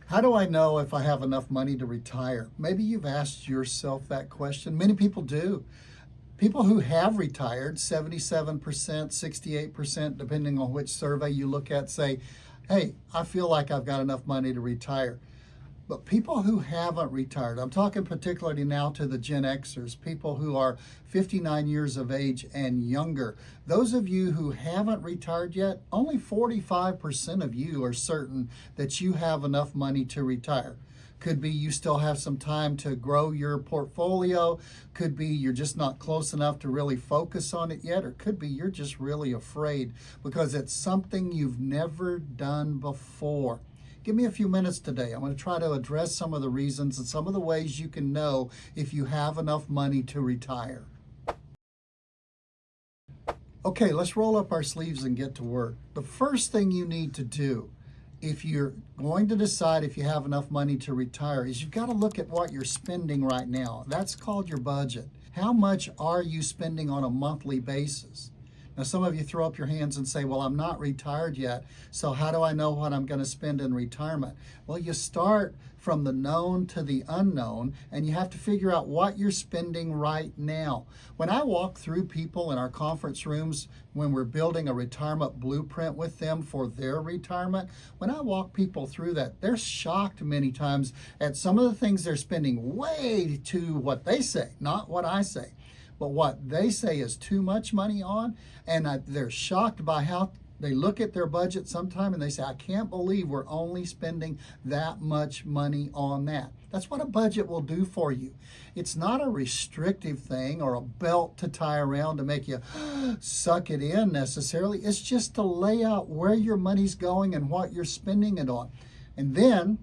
How do I know if I have enough money to retire? Maybe you've asked yourself that question. Many people do. People who have retired, 77%, 68%, depending on which survey you look at, say, hey, I feel like I've got enough money to retire. But people who haven't retired, I'm talking particularly now to the Gen Xers, people who are 59 years of age and younger. Those of you who haven't retired yet, only 45% of you are certain that you have enough money to retire. Could be you still have some time to grow your portfolio. Could be you're just not close enough to really focus on it yet. Or could be you're just really afraid because it's something you've never done before. Give me a few minutes today. I'm going to try to address some of the reasons and some of the ways you can know if you have enough money to retire. Okay, let's roll up our sleeves and get to work. The first thing you need to do if you're going to decide if you have enough money to retire is you've got to look at what you're spending right now. That's called your budget. How much are you spending on a monthly basis? Now, some of you throw up your hands and say, well, I'm not retired yet, so how do I know what I'm going to spend in retirement? Well, you start from the known to the unknown, and you have to figure out what you're spending right now. When I walk through people in our conference rooms, when we're building a retirement blueprint with them for their retirement, when I walk people through that, they're shocked many times at some of the things they're spending way to what they say, not what I say. But what they say is too much money on, and they're shocked by how they look at their budget sometime and they say, I can't believe we're only spending that much money on that. That's what a budget will do for you. It's not a restrictive thing or a belt to tie around to make you suck it in necessarily. It's just to lay out where your money's going and what you're spending it on. And then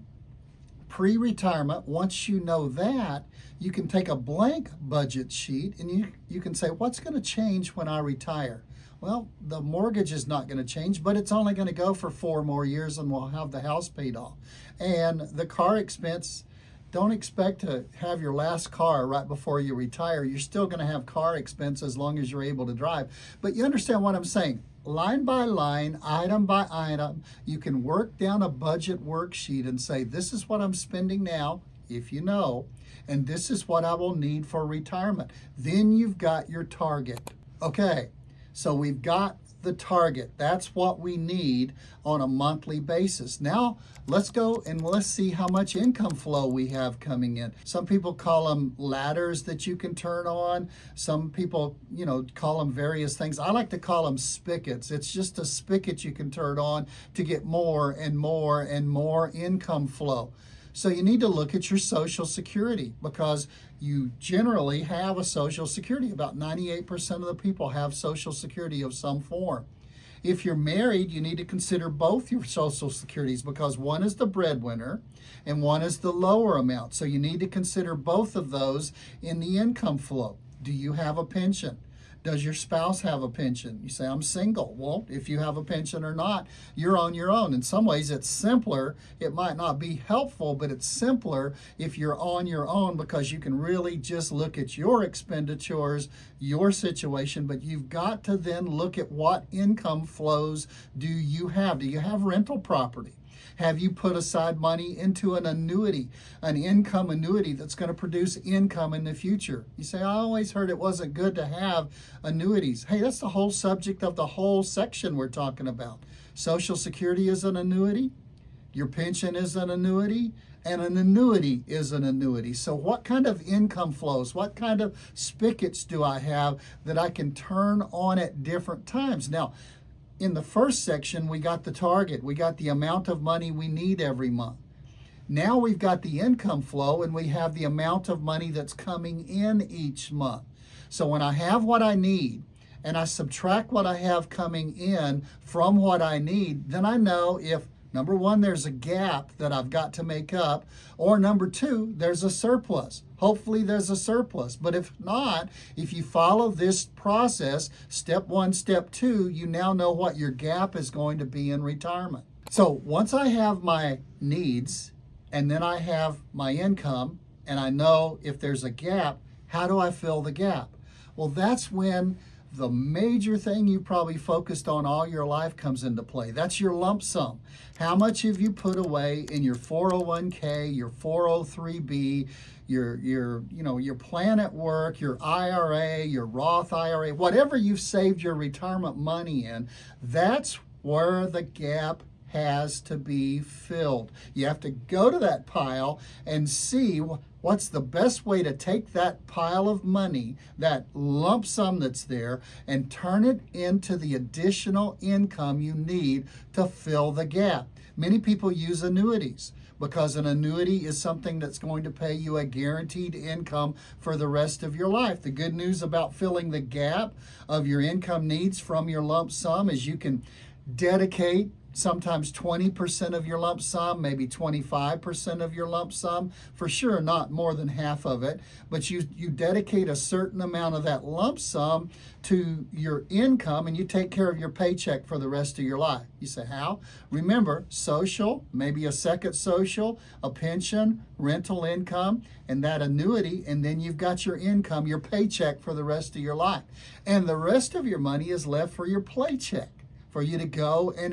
pre-retirement, once you know that, you can take a blank budget sheet and you can say, what's going to change when I retire? Well, the mortgage is not going to change, but it's only going to go for 4 more years and we'll have the house paid off. And the car expense, don't expect to have your last car right before you retire. You're still going to have car expense as long as you're able to drive. But you understand what I'm saying. Line by line, item by item, you can work down a budget worksheet and say, this is what I'm spending now, if you know, and this is what I will need for retirement. Then you've got your target. Okay, so we've got the target. That's what we need on a monthly basis. Now, let's go and let's see how much income flow we have coming in. Some people call them ladders that you can turn on. Some people, call them various things. I like to call them spigots. It's just a spigot you can turn on to get more and more and more income flow. So you need to look at your Social Security because you generally have a Social Security. About 98% of the people have Social Security of some form. If you're married, you need to consider both your Social Securities because one is the breadwinner and one is the lower amount. So you need to consider both of those in the income flow. Do you have a pension? Does your spouse have a pension? You say, I'm single. Well, if you have a pension or not, you're on your own. In some ways, it's simpler. It might not be helpful, but it's simpler if you're on your own because you can really just look at your expenditures, your situation, but you've got to then look at what income flows do you have. Do you have rental property? Have you put aside money into an annuity, an income annuity that's going to produce income in the future? You say, I always heard it wasn't good to have annuities. Hey, that's the whole subject of the whole section we're talking about. Social Security is an annuity, your pension is an annuity, and an annuity is an annuity. So what kind of income flows, what kind of spigots do I have that I can turn on at different times? Now, in the first section, we got the target. We got the amount of money we need every month. Now we've got the income flow and we have the amount of money that's coming in each month. So when I have what I need and I subtract what I have coming in from what I need, then I know if, number one, there's a gap that I've got to make up, or number two, there's a surplus. Hopefully there's a surplus. But if not, if you follow this process, step 1, step 2, you now know what your gap is going to be in retirement. So once I have my needs and then I have my income and I know if there's a gap, how do I fill the gap? Well, that's when the major thing you probably focused on all your life comes into play. That's your lump sum. How much have you put away in your 401k, your 403b, your plan at work, your IRA, your Roth IRA, whatever you've saved your retirement money in? That's where the gap has to be filled. You have to go to that pile and see what's the best way to take that pile of money, that lump sum that's there, and turn it into the additional income you need to fill the gap. Many people use annuities because an annuity is something that's going to pay you a guaranteed income for the rest of your life. The good news about filling the gap of your income needs from your lump sum is you can dedicate sometimes 20% of your lump sum, maybe 25% of your lump sum, for sure not more than half of it, but you dedicate a certain amount of that lump sum to your income and you take care of your paycheck for the rest of your life. You say, how? Remember, social, maybe a second social, a pension, rental income, and that annuity, and then you've got your income, your paycheck for the rest of your life. And the rest of your money is left for your playcheck, for you to go and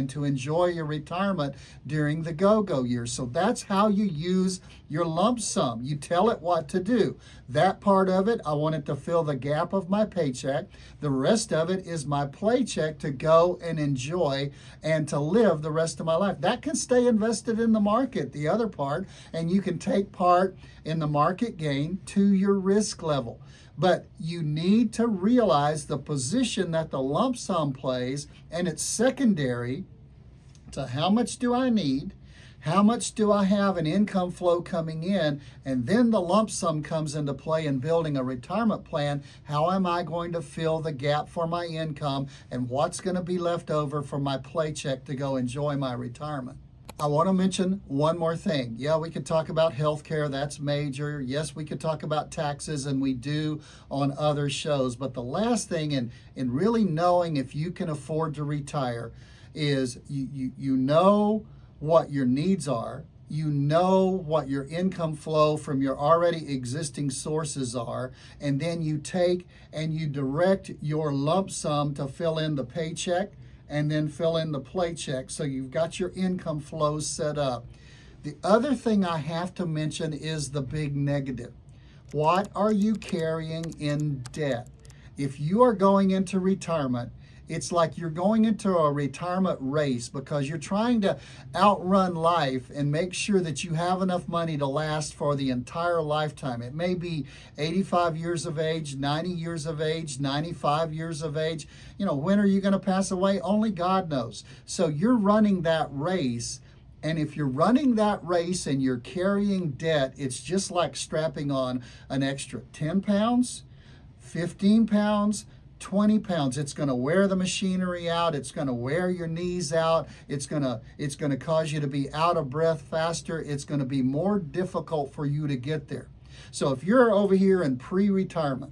to enjoy your retirement during the go-go years. So that's how you use your lump sum. You tell it what to do. That part of it, I want it to fill the gap of my paycheck. The rest of it is my playcheck to go and enjoy and to live the rest of my life. That can stay invested in the market, the other part, and you can take part in the market gain to your risk level. But you need to realize the position that the lump sum plays, and it's secondary to how much do I need, how much do I have an income flow coming in, and then the lump sum comes into play in building a retirement plan. How am I going to fill the gap for my income, and what's going to be left over for my paycheck to go enjoy my retirement? I want to mention one more thing. Yeah, we could talk about healthcare, that's major. Yes, we could talk about taxes, and we do on other shows. But the last thing in really knowing if you can afford to retire is you know what your needs are. You know what your income flow from your already existing sources are, and then you take and you direct your lump sum to fill in the paycheck and then fill in the paycheck, so you've got your income flows set up. The other thing I have to mention is the big negative. What are you carrying in debt? If you are going into retirement, it's like you're going into a retirement race because you're trying to outrun life and make sure that you have enough money to last for the entire lifetime. It may be 85 years of age, 90 years of age, 95 years of age. You know, when are you going to pass away? Only God knows. So you're running that race. And if you're running that race and you're carrying debt, it's just like strapping on an extra 10 pounds, 15 pounds, 20 pounds. It's going to wear the machinery out. It's going to wear your knees out. It's going to cause you to be out of breath faster. It's going to be more difficult for you to get there. So if you're over here in pre-retirement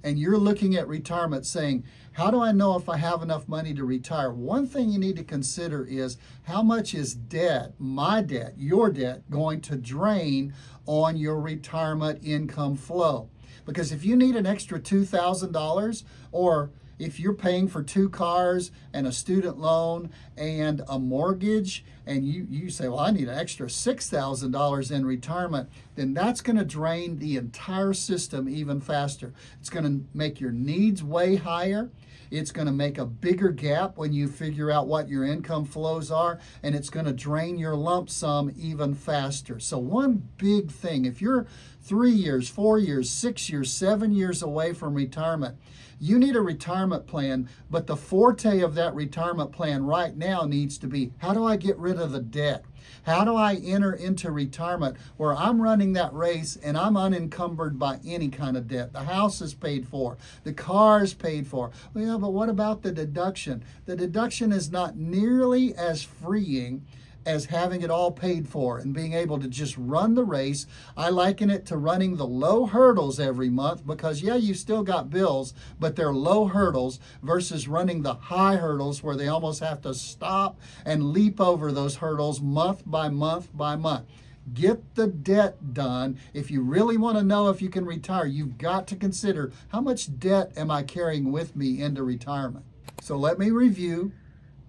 and you're looking at retirement saying, how do I know if I have enough money to retire? One thing you need to consider is how much is debt, my debt, your debt, going to drain on your retirement income flow? Because if you need an extra $2,000, or if you're paying for 2 cars and a student loan and a mortgage, and you say, well, I need an extra $6,000 in retirement, then that's going to drain the entire system even faster. It's going to make your needs way higher. It's going to make a bigger gap when you figure out what your income flows are, and it's going to drain your lump sum even faster. So one big thing, if you're 3 years, 4 years, 6 years, 7 years away from retirement, you need a retirement plan, but the forte of that retirement plan right now needs to be, how do I get rid of the debt? How do I enter into retirement where I'm running that race and I'm unencumbered by any kind of debt? The house is paid for, the car is paid for. Well, yeah, but what about the deduction? The deduction is not nearly as freeing as having it all paid for and being able to just run the race. I liken it to running the low hurdles every month because, yeah, you still got bills, but they're low hurdles versus running the high hurdles where they almost have to stop and leap over those hurdles month by month by month. Get the debt done. If you really want to know if you can retire, you've got to consider, how much debt am I carrying with me into retirement? So let me review.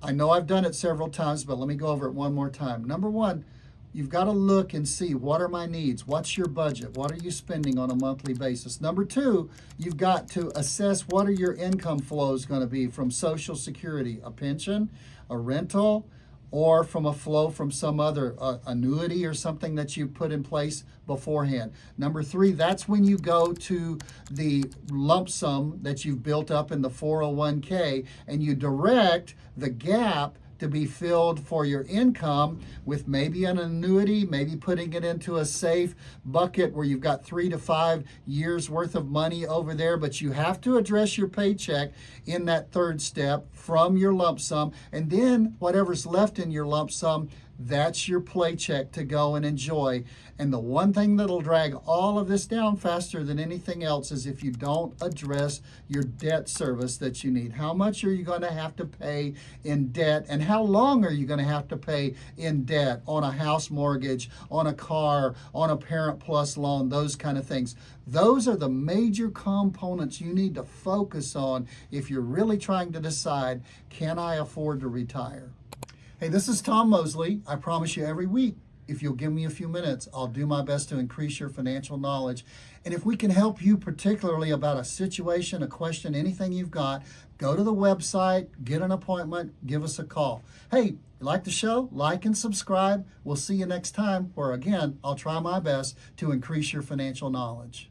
I know I've done it several times, but let me go over it one more time. Number one, you've got to look and see, what are my needs? What's your budget? What are you spending on a monthly basis? Number two, you've got to assess, what are your income flows going to be from Social Security, a pension, a rental, or from a flow from some other annuity or something that you put in place beforehand. Number three, that's when you go to the lump sum that you've built up in the 401k and you direct the gap to be filled for your income with maybe an annuity, maybe putting it into a safe bucket where you've got 3 to 5 years worth of money over there, but you have to address your paycheck in that third step from your lump sum, and then whatever's left in your lump sum, that's your paycheck to go and enjoy. And the one thing that'll drag all of this down faster than anything else is if you don't address your debt service that you need. How much are you going to have to pay in debt, and how long are you going to have to pay in debt on a house mortgage, on a car, on a Parent Plus loan, those kind of things. Those are the major components you need to focus on if you're really trying to decide, can I afford to retire? Hey, this is Tom Mosley. I promise you every week, if you'll give me a few minutes, I'll do my best to increase your financial knowledge. And if we can help you particularly about a situation, a question, anything you've got, go to the website, get an appointment, give us a call. Hey, you like the show? Like and subscribe. We'll see you next time where, again, I'll try my best to increase your financial knowledge.